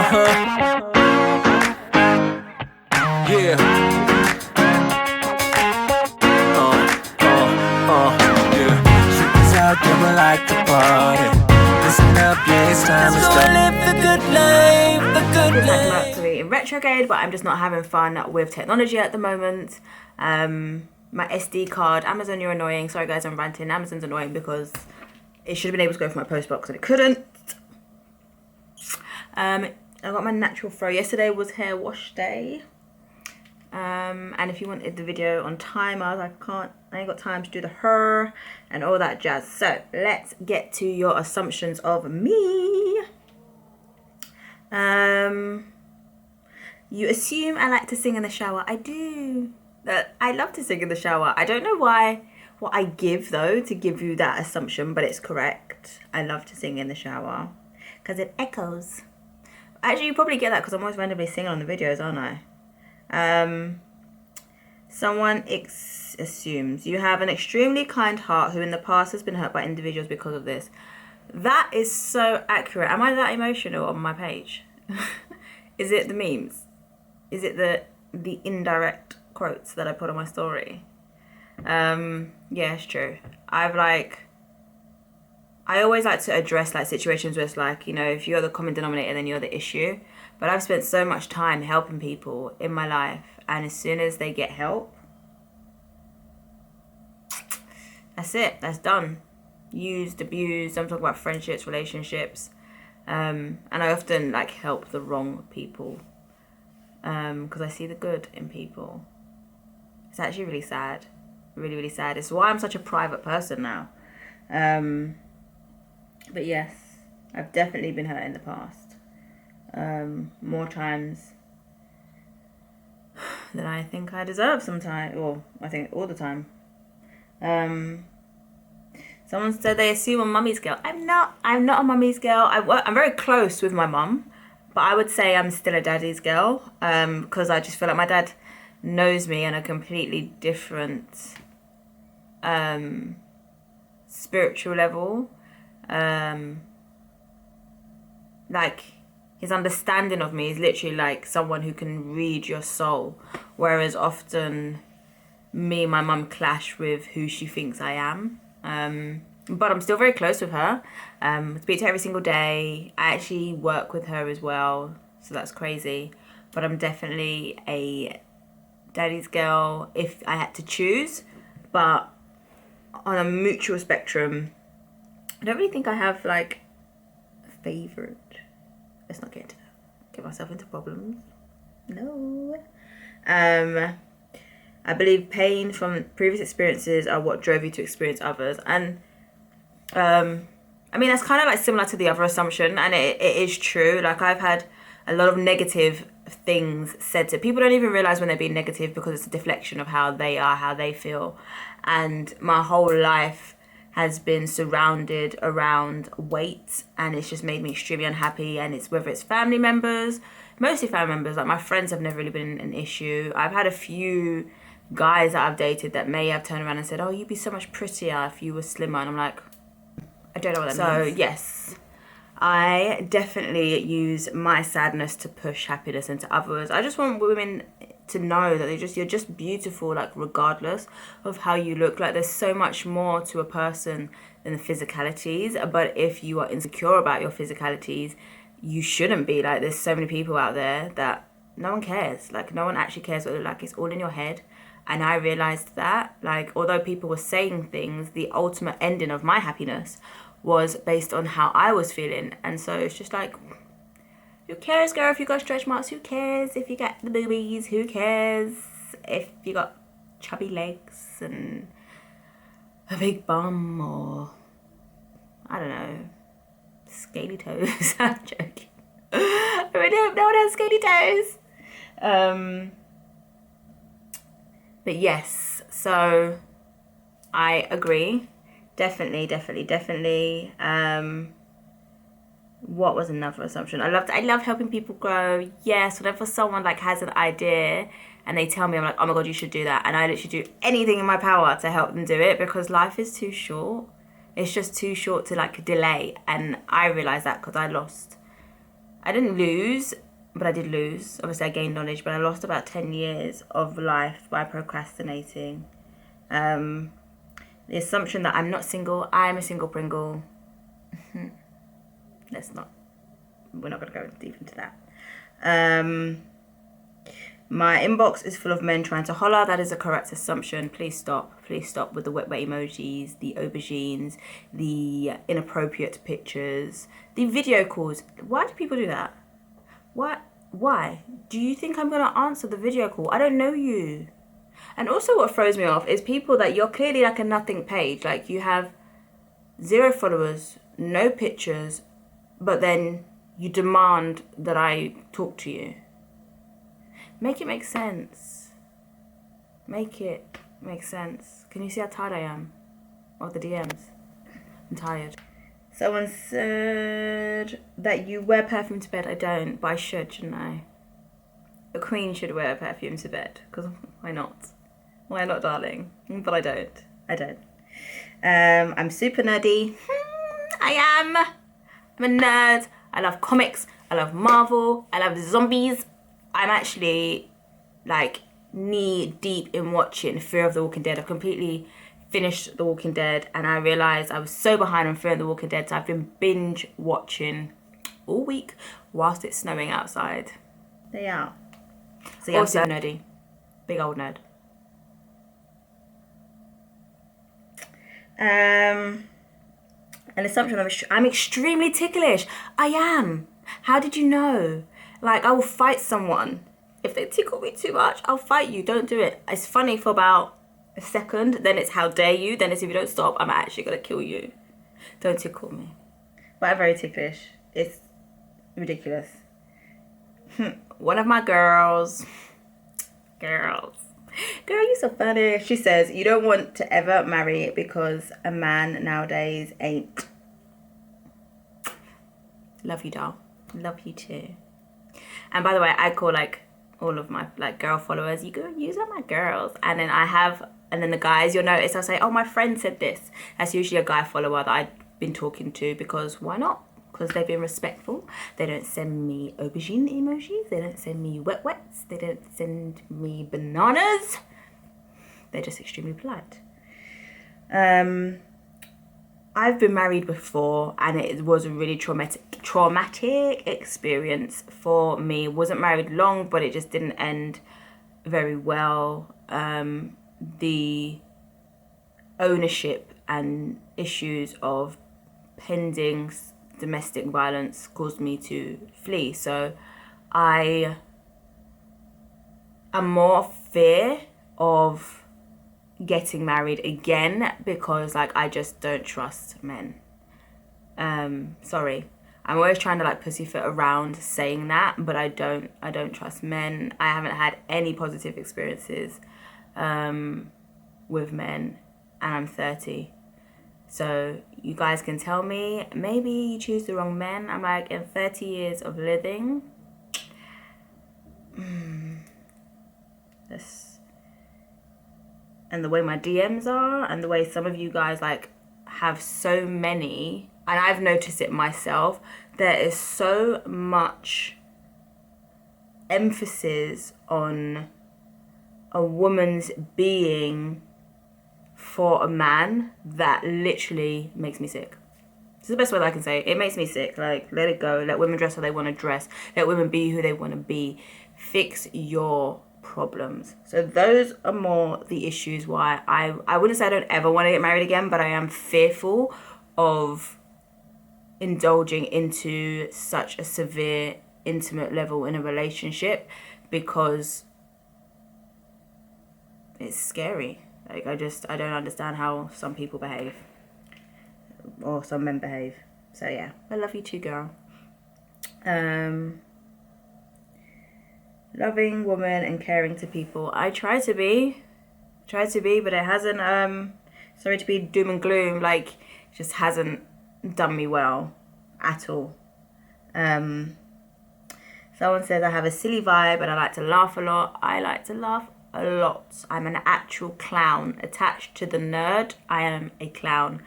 Yeah. Yeah. Shit is out there, we like to party. Listen up, yeah, it's time to start. Live the good life, the good It's like life. Mercury in retrograde, but I'm just not having fun with technology at the moment. My SD card, Amazon, you're annoying. Sorry guys, I'm ranting. Amazon's annoying because it should have been able to go for my post box and it couldn't. I got my natural fro. Yesterday was hair wash day. And if you wanted the video on time, I ain't got time to do the hair and all that jazz. So let's get to your assumptions of me. You assume I like to sing in the shower. I do. I love to sing in the shower. I don't know what I give though to give you that assumption, but it's correct. I love to sing in the shower because it echoes. Actually, you probably get that because I'm always randomly singing on the videos, aren't I? Someone assumes you have an extremely kind heart who in the past has been hurt by individuals because of this. That is so accurate. Am I that emotional on my page? Is it the memes? Is it the indirect quotes that I put on my story? Yeah, it's true. I always like to address like situations where it's like, you know, if you're the common denominator, then you're the issue. But I've spent so much time helping people in my life, and as soon as they get help, that's it. That's done. Used, abused. I'm talking about friendships, relationships, and I often like help the wrong people because I see the good in people. It's actually really sad, really, really sad. It's why I'm such a private person now. But yes, I've definitely been hurt in the past. More times than I think I deserve sometimes, or I think all the time. Someone said they assume I'm mummy's girl. I'm not a mummy's girl. I'm very close with my mum, but I would say I'm still a daddy's girl because I just feel like my dad knows me on a completely different spiritual level. Like his understanding of me is literally like someone who can read your soul, whereas often me and my mum clash with who she thinks I am. But I'm still very close with her. Speak to her every single day. I actually work with her as well, so that's crazy. But I'm definitely a daddy's girl if I had to choose. But on a mutual spectrum, I don't really think I have like a favourite. Let's not get myself into problems. No. I believe pain from previous experiences are what drove you to experience others. And I mean, that's kind of like similar to the other assumption, and it is true. Like I've had a lot of negative things said to people. Don't even realize when they're being negative because it's a deflection of how they are, how they feel. And my whole life has been surrounded around weight, and it's just made me extremely unhappy. And it's whether it's family members, mostly family members. Like my friends have never really been an issue. I've had a few guys that I've dated that may have turned around and said, "Oh, you'd be so much prettier if you were slimmer," and I'm like, I don't know what that means. So yes, I definitely use my sadness to push happiness into others. I just want women to know that you're just beautiful, like regardless of how you look. Like there's so much more to a person than the physicalities. But if you are insecure about your physicalities, you shouldn't be. Like there's so many people out there that no one cares. Like no one actually cares what they look like. It's all in your head. And I realized that, like, although people were saying things, the ultimate ending of my happiness was based on how I was feeling. And so it's just like, who cares, girl, if you got stretch marks? Who cares if you got the boobies? Who cares if you got chubby legs and a big bum or, I don't know, scaly toes? I'm joking. I really hope no one has scaly toes. But yes, so I agree. Definitely. What was another assumption? I love helping people grow. Yes, whenever someone like has an idea and they tell me, I'm like, oh my God, you should do that. And I literally do anything in my power to help them do it because life is too short. It's just too short to like delay. And I realized that because I lost I didn't lose, but I did lose. Obviously, I gained knowledge, but I lost about 10 years of life by procrastinating. The assumption that I'm not single, I'm a single Pringle. We're not going to go deep into that. My inbox is full of men trying to holler. That is a correct assumption. Please stop. Please stop with the wet emojis, the aubergines, the inappropriate pictures, the video calls. Why do people do that? What? Why? Do you think I'm going to answer the video call? I don't know you. And also what throws me off is people that you're clearly like a nothing page. Like you have 0 followers, no pictures, but then you demand that I talk to you. Make it make sense. Make it make sense. Can you see how tired I am of the DMs? I'm tired. Someone said that you wear perfume to bed. I don't, but I should, shouldn't I? A queen should wear perfume to bed, because why not? Why not, darling? But I don't. I'm super nerdy. I am. I'm a nerd. I love comics. I love Marvel. I love zombies. I'm actually like knee deep in watching Fear of the Walking Dead. I've completely finished The Walking Dead and I realised I was so behind on Fear of the Walking Dead, so I've been binge watching all week whilst it's snowing outside. There you are. So yeah, also nerdy. Big old nerd. An assumption I'm extremely ticklish. I am. How did you know? Like, I will fight someone. If they tickle me too much, I'll fight you. Don't do it. It's funny for about a second. Then it's how dare you. Then it's if you don't stop, I'm actually going to kill you. Don't tickle me. But I'm very ticklish. It's ridiculous. One of my girls. Girl, you're so funny. She says, you don't want to ever marry because a man nowadays ain't. Love you, doll. Love you too. And by the way, I call like all of my like girl followers, you are my girls. And then the guys, you'll notice I'll say, oh, my friend said this. That's usually a guy follower that I've been talking to, because why not? Because they've been respectful. They don't send me aubergine emojis. They don't send me wets. They don't send me bananas. They're just extremely polite. I've been married before and it was a really traumatic experience for me. Wasn't married long, but it just didn't end very well. The ownership and issues of pending domestic violence caused me to flee. So I am more fear of getting married again because like I just don't trust men. Sorry, I'm always trying to like pussyfoot around saying that, but I don't trust men. I haven't had any positive experiences with men, and I'm 30. So you guys can tell me, maybe you choose the wrong men. I'm like, in 30 years of living, and the way my DMs are, and the way some of you guys like have so many, and I've noticed it myself, there is so much emphasis on a woman's being for a man that literally makes me sick. It's the best way that I can say it. It makes me sick. Like, let it go. Let women dress how they want to dress. Let women be who they want to be. Fix your problems. So those are more the issues why I wouldn't say I don't ever want to get married again, but I am fearful of indulging into such a severe, intimate level in a relationship because it's scary. Like, I don't understand how some people behave. Or some men behave. So, yeah. I love you too, girl. Loving woman and caring to people. I try to be, but it hasn't, sorry to be doom and gloom, like, it just hasn't done me well at all. Someone says I have a silly vibe and I like to laugh a lot. I like to laugh a lot. I'm an actual clown. Attached to the nerd, I am a clown.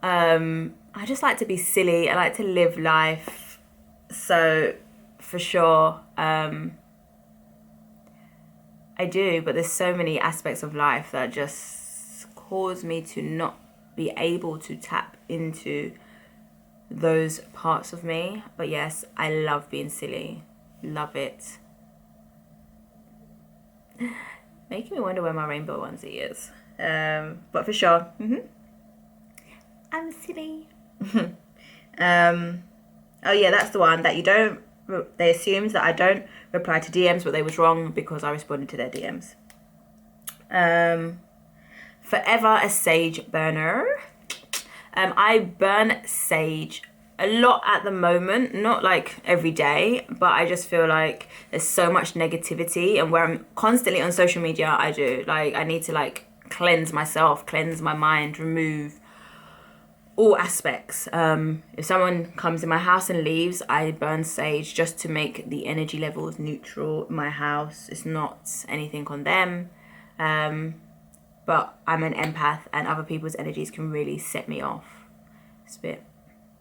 I just like to be silly. I like to live life. So for sure, I do, but there's so many aspects of life that just cause me to not be able to tap into those parts of me. But yes, I love being silly. Love it. Making me wonder where my rainbow onesie is. But for sure, I'm silly. Oh yeah, that's the one that you don't. They assumed that I don't reply to DMs, but they was wrong because I responded to their DMs. Forever a sage burner. I burn sage a lot at the moment, not like every day, but I just feel like there's so much negativity, and where I'm constantly on social media, I do like I need to like cleanse myself, cleanse my mind, remove all aspects. If someone comes in my house and leaves, I burn sage just to make the energy levels neutral in my house. It's not anything on them, but I'm an empath, and other people's energies can really set me off. It's a bit,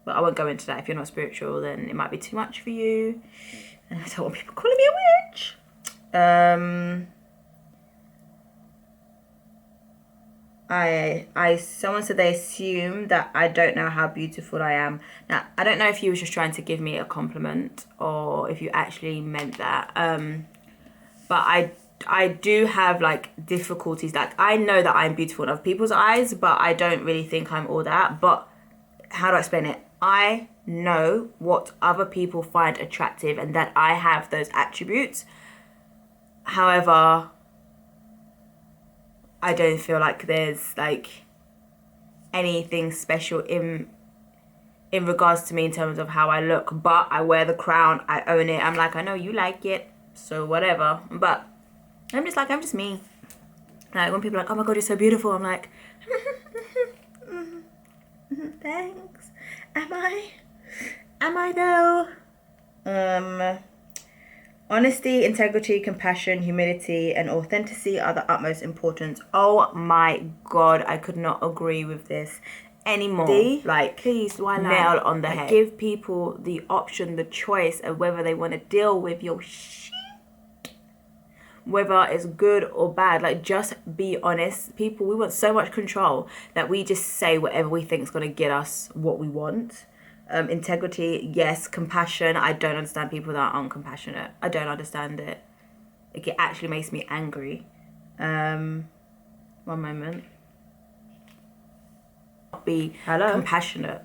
but I won't go into that. If you're not spiritual, then it might be too much for you, and I don't want people calling me a witch. Someone said they assume that I don't know how beautiful I am. Now, I don't know if you was just trying to give me a compliment or if you actually meant that. But I do have like difficulties. Like I know that I'm beautiful in other people's eyes, but I don't really think I'm all that. But how do I explain it? I know what other people find attractive and that I have those attributes. However, I don't feel like there's like anything special in regards to me in terms of how I look, but I wear the crown, I own it. I'm like, I know you like it, so whatever. But I'm just me. Like when people are like, oh my god, you're so beautiful, I'm like, thanks. Am I though? Honesty, integrity, compassion, humility, and authenticity are the utmost importance. Oh my god, I could not agree with this anymore. Like, please, why nail on the head. Give people the option, the choice of whether they want to deal with your shit, whether it's good or bad. Like, just be honest. People, we want so much control that we just say whatever we think is going to get us what we want. Integrity, yes. Compassion, I don't understand people that are uncompassionate. I don't understand it. Like, it actually makes me angry. One moment. Be compassionate.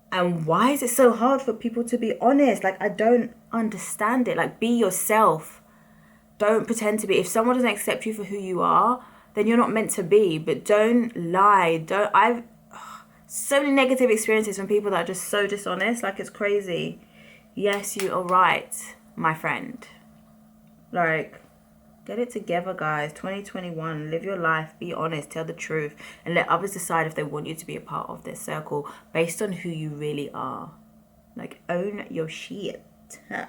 And why is it so hard for people to be honest? Like, I don't understand it. Like, be yourself. Don't pretend to be. If someone doesn't accept you for who you are, then you're not meant to be. But don't lie. I've so many negative experiences from people that are just so dishonest. Like, it's crazy. Yes, you are right, my friend. Like, get it together, guys. 2021, live your life, be honest, tell the truth, and let others decide if they want you to be a part of their circle based on who you really are. Like, own your shit. Oh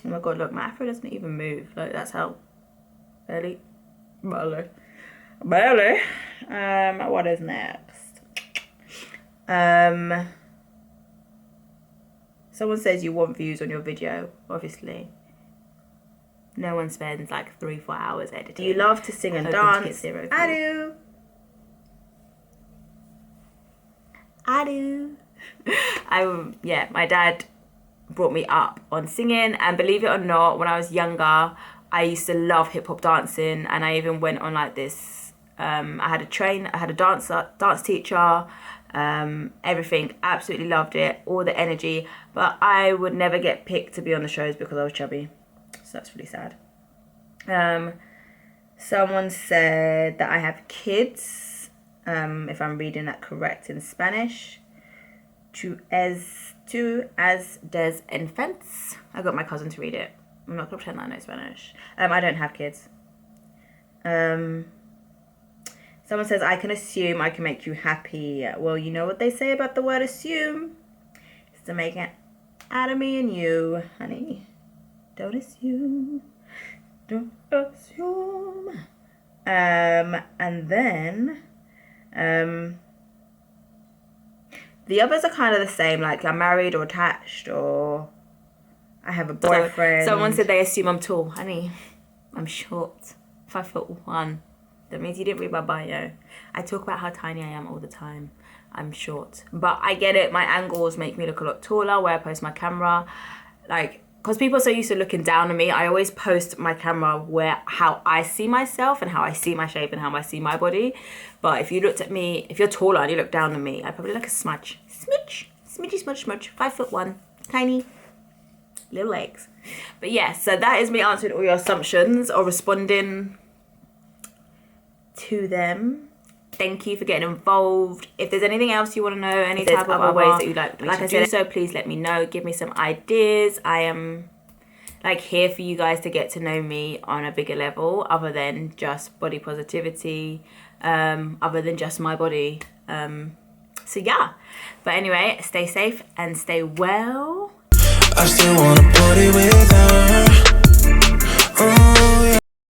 my god, look, my afro doesn't even move. Like, that's how barely. What is next? Someone says you want views on your video. Obviously, no one spends like 3-4 hours editing. Do you love to sing and dance? I do. My dad brought me up on singing, and believe it or not, when I was younger, I used to love hip-hop dancing, and I even went on like this, I had a dance teacher, everything, absolutely loved it, all the energy, but I would never get picked to be on the shows because I was chubby, so that's really sad. Someone said that I have kids, if I'm reading that correct in Spanish, tu es des infants. I got my cousin to read it. I'm not gonna pretend that I know Spanish. I don't have kids. Someone says, I can assume I can make you happy. Well, you know what they say about the word assume? It's to make it out of me and you, honey. Don't assume. Don't assume. And then, The others are kind of the same, like I'm married or attached or I have a boyfriend. Someone said they assume I'm tall. Honey, I'm short. 5'1". That means you didn't read my bio. I talk about how tiny I am all the time. I'm short. But I get it. My angles make me look a lot taller where I post my camera. Like, because people are so used to looking down on me, I always post my camera how I see myself and how I see my shape and how I see my body. But if you looked at me, if you're taller and you look down on me, I probably look a smudge. Smidgy, 5'1", tiny, little legs. But yeah, so that is me answering all your assumptions or responding to them. Thank you for getting involved. If there's anything else you want to know, any type of other ways that you'd like I said, so please let me know. Give me some ideas. I am like here for you guys to get to know me on a bigger level, other than just body positivity, other than just my body. So yeah. But anyway, stay safe and stay well. I still wanna party with